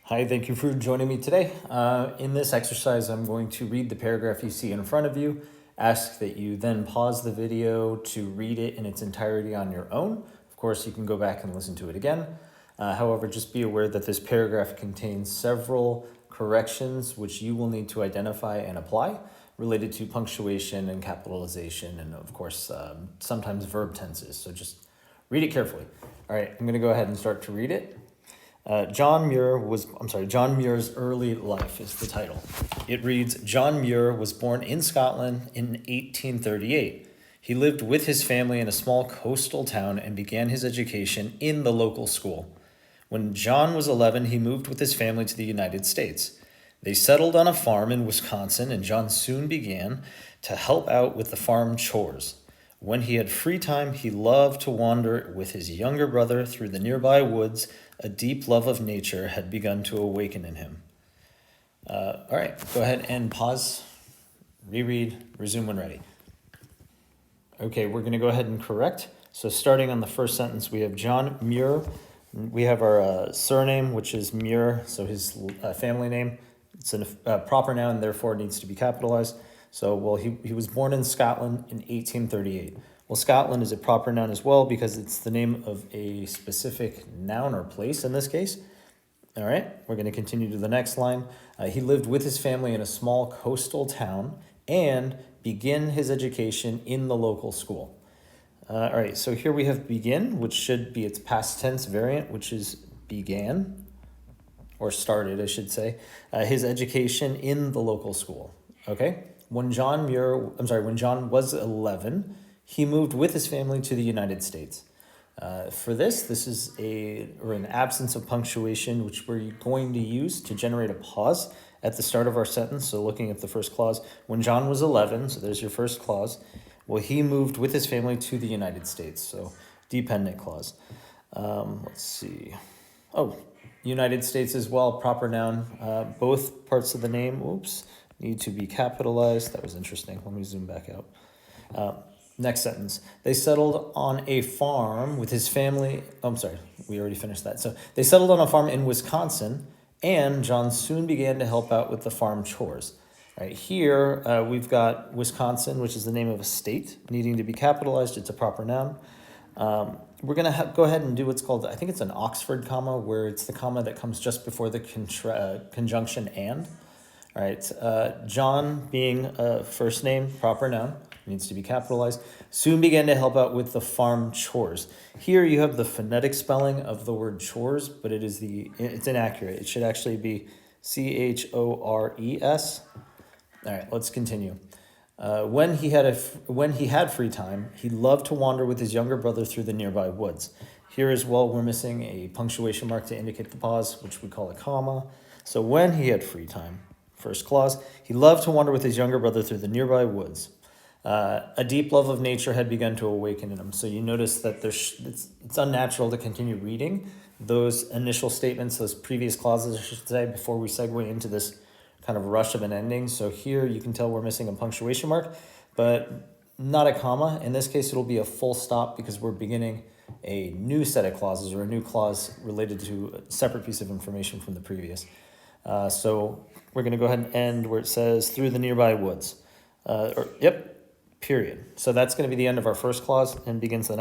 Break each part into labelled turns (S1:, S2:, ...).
S1: Hi, thank you for joining me today. In this exercise, I'm going to read the paragraph you see in front of you, ask that you then pause the video to read it in its entirety on your own. Of course, you can go back and listen to it again. However, just be aware that this paragraph contains several corrections which you will need to identify and apply related to punctuation and capitalization and, of course, sometimes verb tenses. So just read it carefully. All right, I'm going to go ahead and start to read it. John Muir's Early Life is the title. It reads, John Muir was born in Scotland in 1838. He lived with his family in a small coastal town and began his education in the local school. When John was 11, he moved with his family to the United States. They settled on a farm in Wisconsin, and John soon began to help out with the farm chores. When he had free time, he loved to wander with his younger brother through the nearby woods. A deep love of nature had begun to awaken in him. All right, go ahead and pause, reread, resume when ready. Okay, we're going to go ahead and correct. So starting on the first sentence, we have John Muir. We have our surname, which is Muir, so his family name. It's a proper noun, therefore it needs to be capitalized. So, well, he was born in Scotland in 1838. Well, Scotland is a proper noun as well because it's the name of a specific noun or place in this case. All right, we're going to continue to the next line. He lived with his family in a small coastal town and began his education in the local school. All right, so here we have begin, which should be its past tense variant, which is began, or started, I should say, his education in the local school. Okay, when John was 11, he moved with his family to the United States. For this is an absence of punctuation, which we're going to use to generate a pause at the start of our sentence. So looking at the first clause, when John was 11, so there's your first clause. Well, he moved with his family to the United States, so dependent clause. Let's see. Oh, United States as well, proper noun. Both parts of the name, need to be capitalized. That was interesting. Let me zoom back out. Next sentence. They settled on a farm with his family. We already finished that. So they settled on a farm in Wisconsin, and John soon began to help out with the farm chores. All right, here we've got Wisconsin, which is the name of a state, needing to be capitalized. It's a proper noun. We're going to go ahead and do what's called, I think it's an Oxford comma, where it's the comma that comes just before the conjunction and. All right, John being a first name, proper noun, needs to be capitalized, soon began to help out with the farm chores. Here you have the phonetic spelling of the word chores, but it's inaccurate. It should actually be chores. All right, let's continue. When he had free time, he loved to wander with his younger brother through the nearby woods. Here as well, we're missing a punctuation mark to indicate the pause, which we call a comma. So when he had free time, first clause, he loved to wander with his younger brother through the nearby woods. A deep love of nature had begun to awaken in him. So you notice that it's unnatural to continue reading those initial statements, those previous clauses, I should say, before we segue into this kind of rush of an ending. So here you can tell we're missing a punctuation mark, but not a comma. In this case, it'll be a full stop because we're beginning a new set of clauses or a new clause related to a separate piece of information from the previous. So we're going to go ahead and end where it says through the nearby woods. Period. So that's going to be the end of our first clause and begins the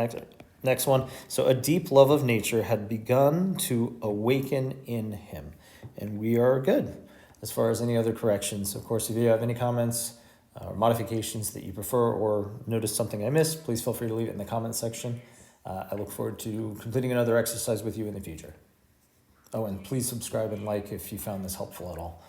S1: next one. So a deep love of nature had begun to awaken in him. And we are good. As far as any other corrections, of course, if you have any comments or modifications that you prefer or notice something I missed, please feel free to leave it in the comments section. I look forward to completing another exercise with you in the future. Oh, and please subscribe and like if you found this helpful at all.